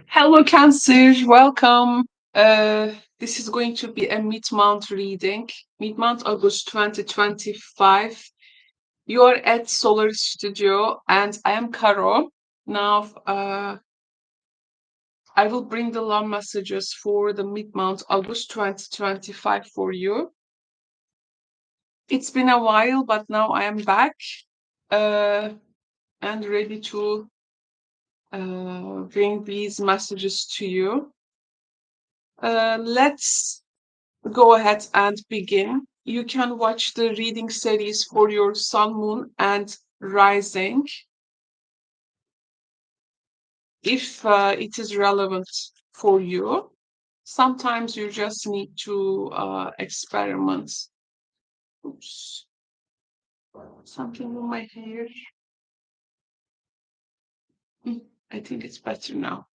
Hello, Cancer. Welcome. This is going to be a mid-month reading, mid-month August 2025. You are at Solar Studio, and I am Karo. Now, I will bring the long messages for the mid-month August 2025 for you. It's been a while, but now I am back and ready to bring these messages to you. Let's go ahead and begin. You can watch the reading series for your sun, moon, and rising if it is relevant for you. Sometimes you just need to experiment. Oops, something on my hair. I think it's better now.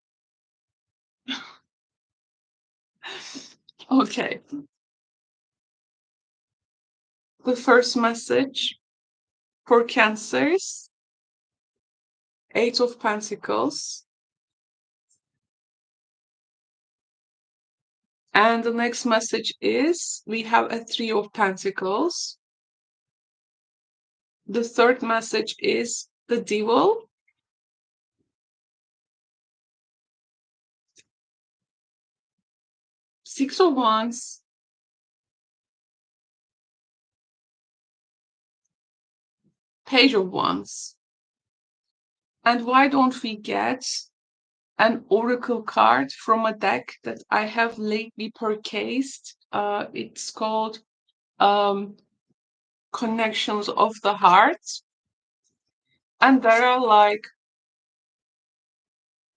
Okay. The first message for Cancers, Eight of Pentacles. And the next message is we have a Three of Pentacles. The third message is the Devil. Six of Wands. Page of Wands. And why don't we get an oracle card from a deck that I have lately purchased? It's called Connections of the Heart. And there are like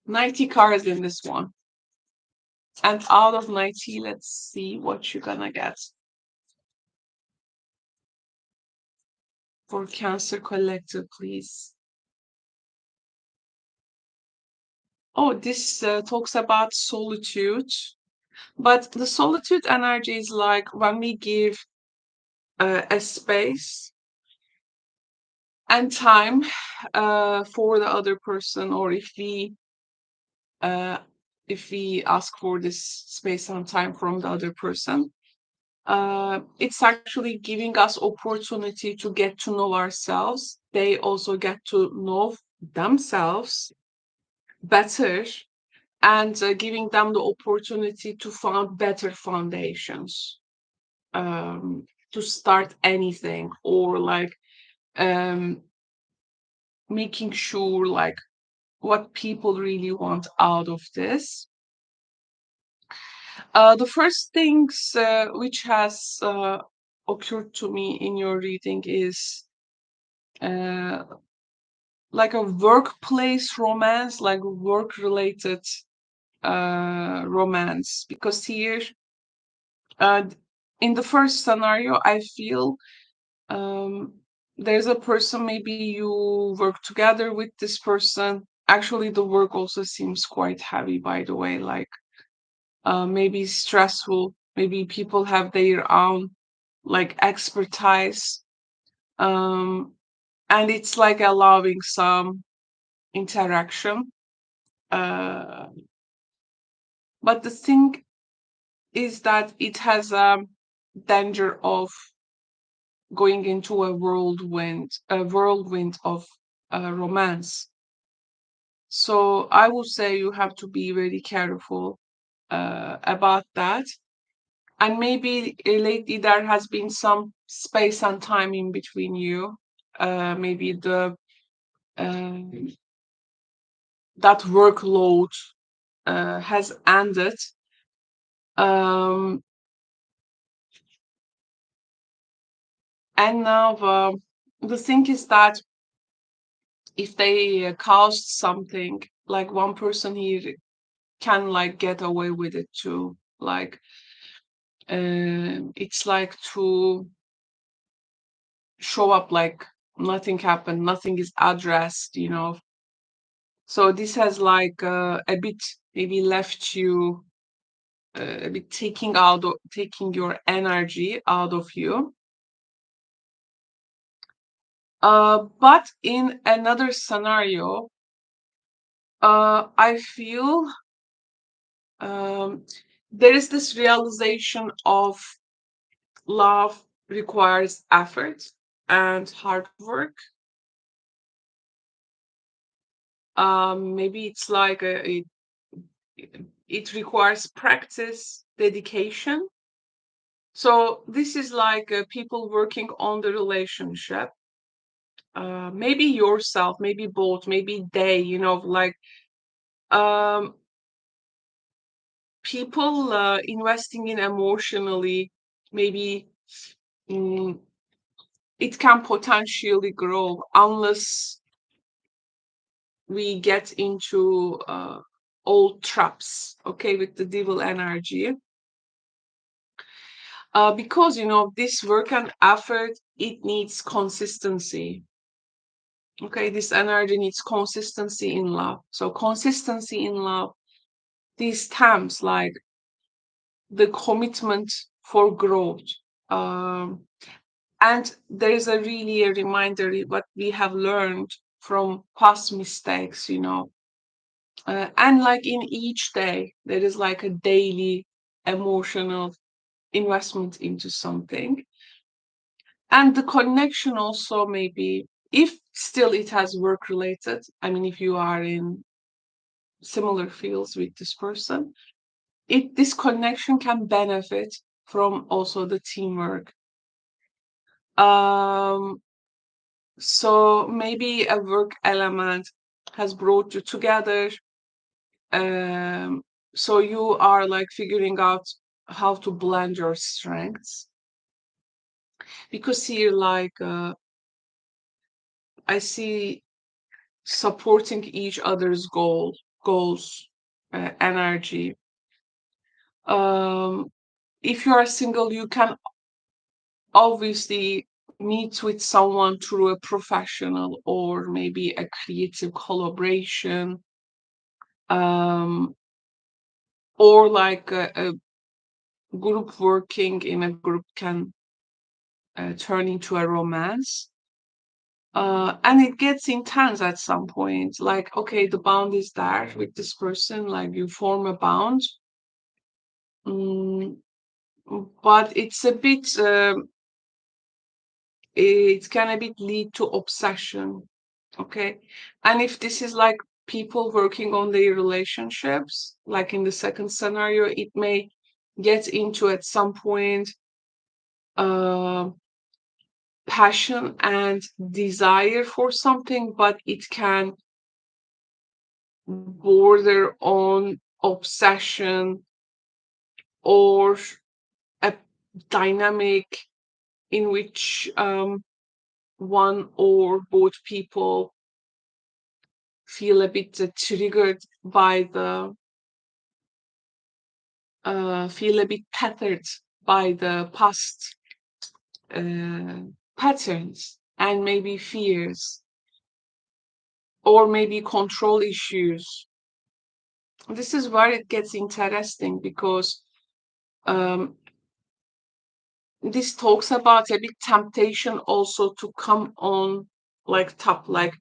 90 cards in this one. And out of 90, let's see what you're gonna get. For Cancer Collective, please. Oh, this talks about solitude. But the solitude energy is like when we give a space and time for the other person, or uh, if we ask for this space and time from the other person, it's actually giving us opportunity to get to know ourselves. They also get to know themselves better, and giving them the opportunity to find better foundations, to start anything, or like um, making sure like what people really want out of this. The first things which has occurred to me in your reading is uh, like a workplace romance, like work related romance, because here uh, in the first scenario I feel um, there's a person, maybe you work together with this person. Actually the work also seems quite heavy, by the way, like maybe stressful, maybe people have their own like expertise, um, and it's like allowing some interaction, uh, but the thing is that it has a danger of going into a whirlwind of romance. So I would say you have to be very careful about that. And maybe lately there has been some space and time in between you. Maybe the that workload has ended. Um, and now the thing is that if they caused something, like one person here can like get away with it too. Like it's like to show up like nothing happened, nothing is addressed. So this has like a bit maybe left you a bit taking your energy out of you. But in another scenario, I feel there is this realization of love requires effort and hard work. Maybe it's like it requires practice, dedication. So this is like people working on the relationship. Maybe yourself, maybe both, maybe they, like um, people investing in emotionally, maybe mm, it can potentially grow unless we get into old traps, okay, with the devil energy. Because this work and effort, it needs consistency. Okay, this energy needs consistency in love. So consistency in love, these terms like the commitment for growth. Um, and there is a really a reminder what we have learned from past mistakes, and like in each day, there is like a daily emotional investment into something. And the connection also maybe, if still it has work related, I mean, if you are in similar fields with this person, this connection can benefit from also the teamwork. Um, so maybe a work element has brought you together. Um, so you are like figuring out how to blend your strengths. Because here, like, I see supporting each other's goals, energy. Um, if you are single, you can obviously meet with someone through a professional or maybe a creative collaboration, um, or like a group working in a group can turn into a romance. And it gets intense at some point. Like, okay, the bond is there with this person, like you form a bond. Mm, but it's a bit, it can a bit lead to obsession. Okay. And if this is like people working on their relationships, like in the second scenario, it may get into at some point uh, passion and desire for something, but it can border on obsession or a dynamic in which one or both people feel a bit triggered by feel a bit tethered by the past uh, patterns and maybe fears or maybe control issues. This is where it gets interesting because um, this talks about a big temptation also to come on like top, like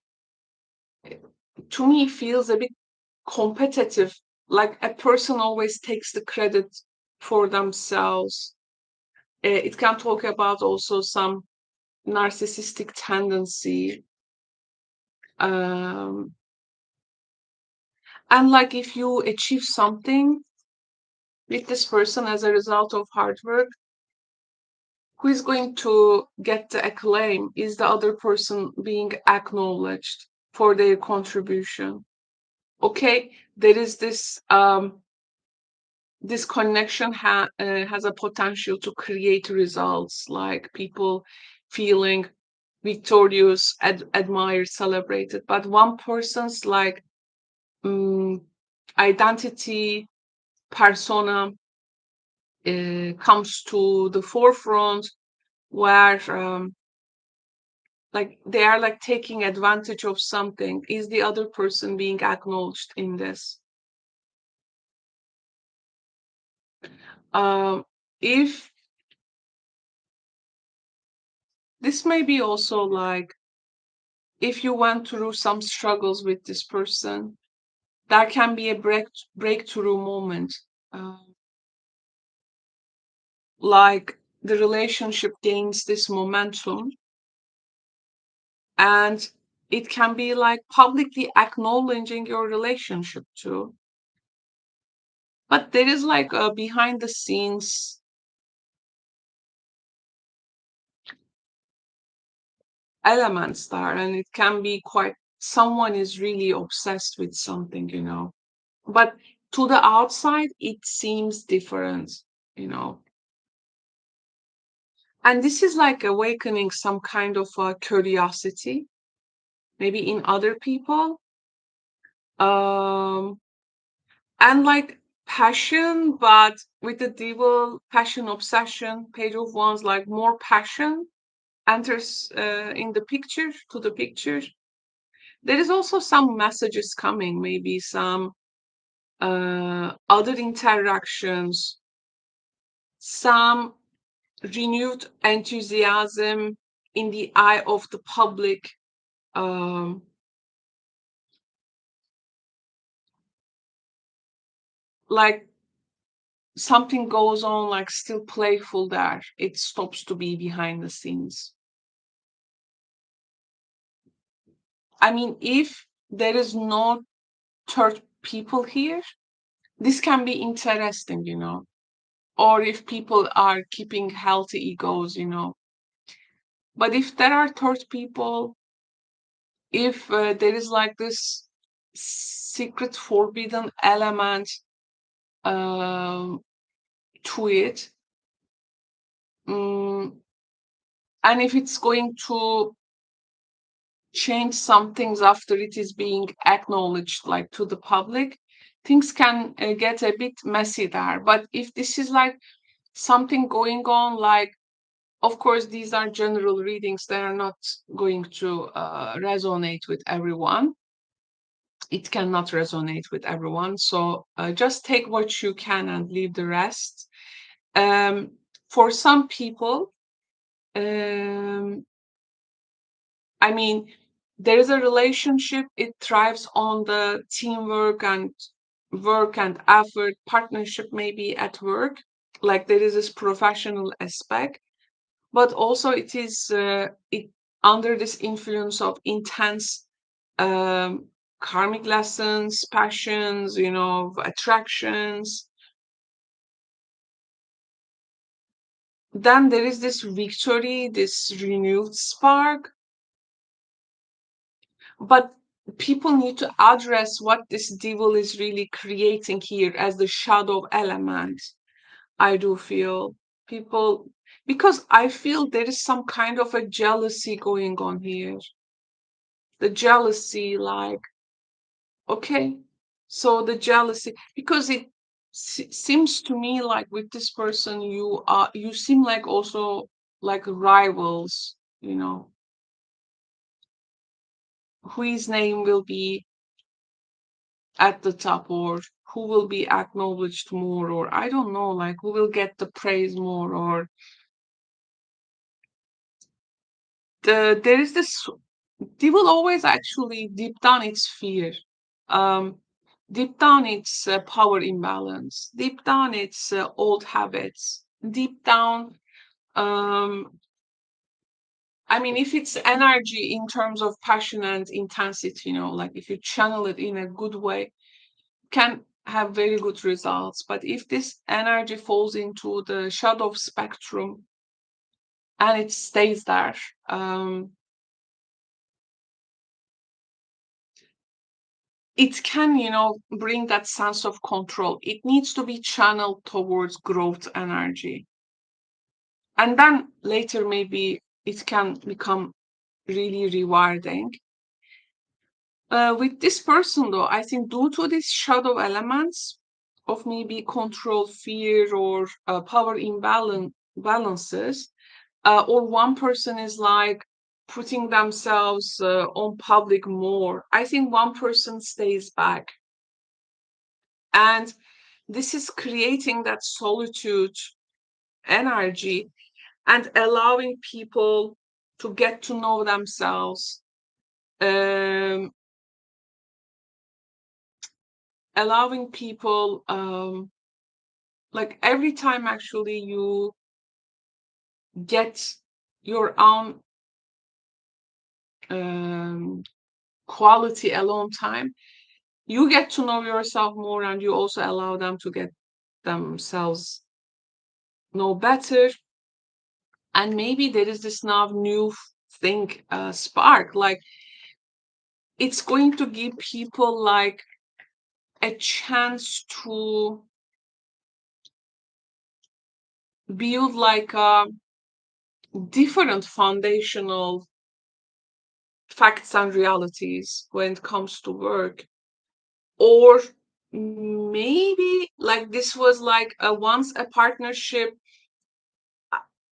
to me feels a bit competitive, like a person always takes the credit for themselves. It can talk about also some narcissistic tendency. um, and like if you achieve something with this person as a result of hard work, who is going to get the acclaim? Is the other person being acknowledged for their contribution? Okay, there is this connection has a potential to create results, like people feeling victorious, admired, celebrated. But one person's like um, identity, persona comes to the forefront, where like they are like taking advantage of something. Is the other person being acknowledged in this? If this may be also like if you went through some struggles with this person, That can be a breakthrough moment. Like the relationship gains this momentum, and it can be like publicly acknowledging your relationship too. But there is like a behind the scenes elements there, and it can be quite someone is really obsessed with something, but to the outside it seems different, you know and this is like awakening some kind of curiosity maybe in other people, um and like passion, but with the devil passion obsession page of wands, like more passion enters in the picture to the picture. There is also some messages coming, maybe some other interactions, some renewed enthusiasm in the eye of the public. Um, like something goes on, like still playful there. It stops to be behind the scenes. I mean, if there is no third people here, this can be interesting, or if people are keeping healthy egos, But if there are third people, if there is like this secret forbidden element um, to it, mm, and if it's going to change some things after it is being acknowledged, like to the public, things can get a bit messy there. But if this is like something going on, like, of course, these are general readings, they are not going to resonate with everyone. It cannot resonate with everyone. So just take what you can and leave the rest. For some people, um, I mean, there is a relationship, it thrives on the teamwork and work and effort, partnership maybe at work. Like there is this professional aspect, but also it is it under this influence of intense um, karmic lessons, passions, attractions. Then there is this victory, this renewed spark, but people need to address what this devil is really creating here as the shadow element. I do feel people, because I feel there is some kind of a jealousy going on here. The jealousy, like, okay, so the jealousy, because it seems to me like with this person you seem like also like rivals, whose name will be at the top, or who will be acknowledged more, or I don't know, like who will get the praise more, or there is this, they will always actually deep down it's fear, um deep down it's power imbalance, deep down it's old habits, deep down, um I mean, if it's energy in terms of passion and intensity, like if you channel it in a good way, can have very good results. But if this energy falls into the shadow spectrum and it stays there, um, it can, bring that sense of control. It needs to be channeled towards growth energy. And then later, maybe it can become really rewarding. With this person, though, I think due to these shadow elements of maybe control, fear, or power balances, or one person is like putting themselves on public more, I think one person stays back. And this is creating that solitude energy and allowing people to get to know themselves, um, allowing people, like every time actually you get your own quality alone time, you get to know yourself more, and you also allow them to get themselves know better. And maybe there is this now new thing, spark, like it's going to give people like a chance to build like a different foundational facts and realities when it comes to work. Or maybe like this was like a once a partnership,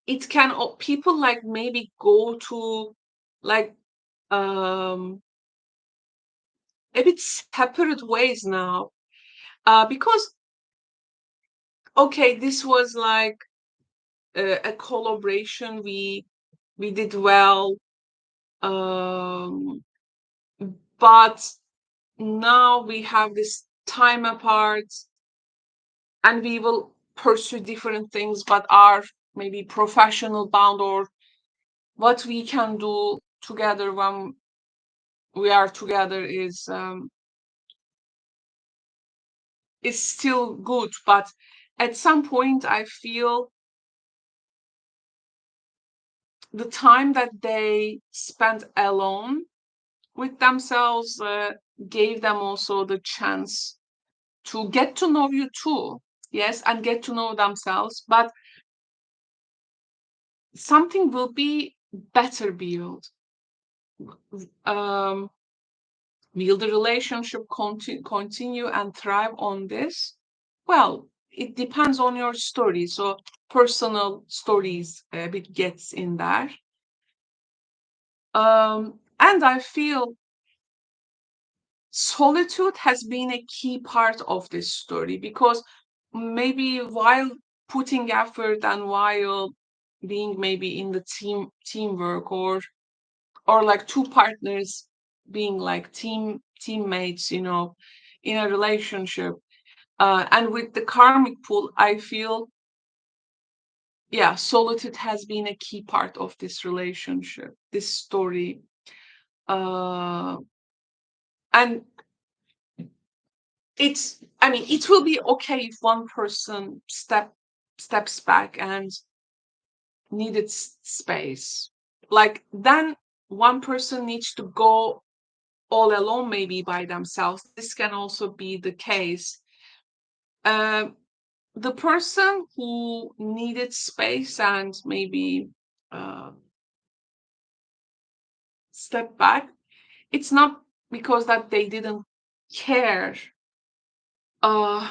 it can people like maybe go to like um a bit separate ways now, because okay, this was like a collaboration, we did well, um but now we have this time apart, and we will pursue different things, but our maybe professional bound, or what we can do together when we are together is still good. But at some point I feel the time that they spent alone with themselves gave them also the chance to get to know you too, yes, and get to know themselves. But something will be better built. um will the relationship continue and thrive on this? Well, it depends on your story, so personal stories a bit gets in there. And I feel solitude has been a key part of this story, because maybe while putting effort and while being maybe in the teamwork, or like two partners being like teammates, in a relationship, and with the karmic pool, I feel, yeah, solitude has been a key part of this relationship, this story. uh and I mean, it will be okay if one person steps back and needed space. Like then one person needs to go all alone, maybe by themselves. This can also be the case. Uh, the person who needed space and maybe uh, step back, it's not because that they didn't care. Uh,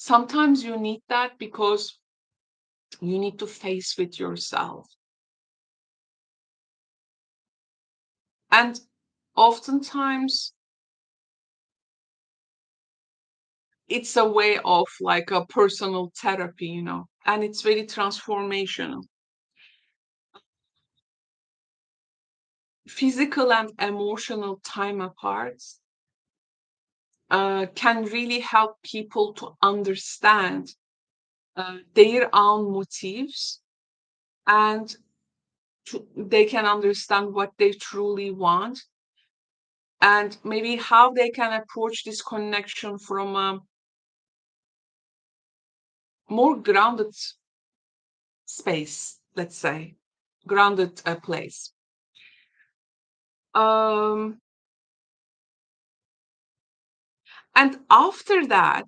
Sometimes you need that because you need to face with yourself. And oftentimes it's a way of like a personal therapy, and it's very transformational. Physical and emotional time apart can really help people to understand their own motives, and they can understand what they truly want, and maybe how they can approach this connection from a more grounded space, let's say, grounded place. Um, and after that,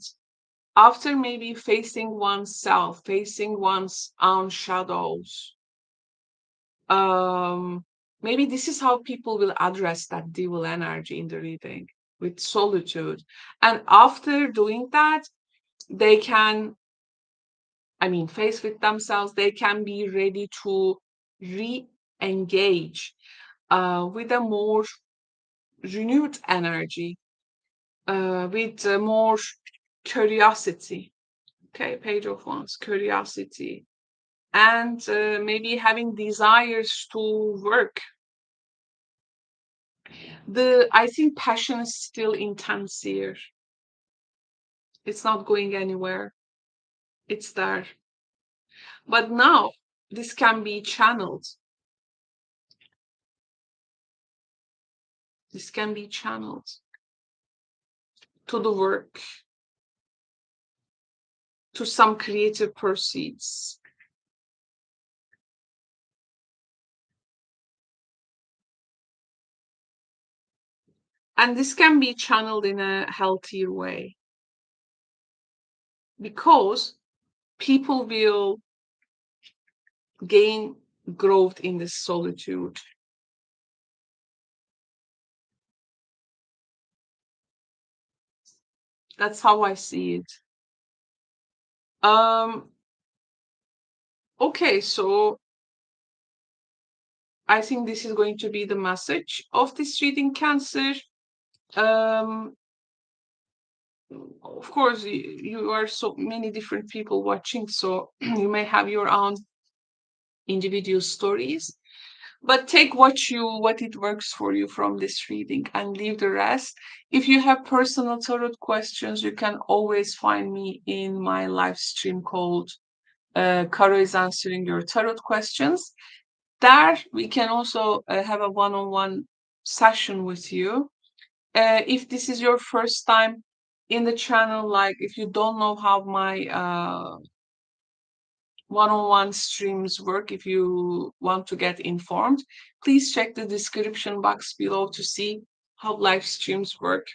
after maybe facing oneself, facing one's own shadows, um, maybe this is how people will address that devil energy in the reading, with solitude. And after doing that, they can, I mean, face with themselves, they can be ready to re-engage with a more renewed energy, with more curiosity. Okay, Page of Wands, curiosity, and maybe having desires to work. I think passion is still intense here. It's not going anywhere. It's there. But now this can be channeled. This can be channeled to the work, to some creative pursuits. And this can be channeled in a healthier way because people will gain growth in this solitude. That's how I see it. Um, okay, so I think this is going to be the message of this reading, Cancer. Um, of course, you are so many different people watching, so you may have your own individual stories. But take what it works for you from this reading and leave the rest. If you have personal tarot questions, you can always find me in my live stream called Karo is answering your tarot questions. There we can also have a one-on-one session with you. If this is your first time in the channel, like if you don't know how my one-on-one streams work, if you want to get informed, please check the description box below to see how live streams work.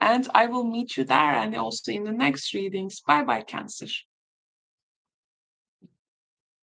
And I will meet you there and also in the next readings. Bye bye, Cancer.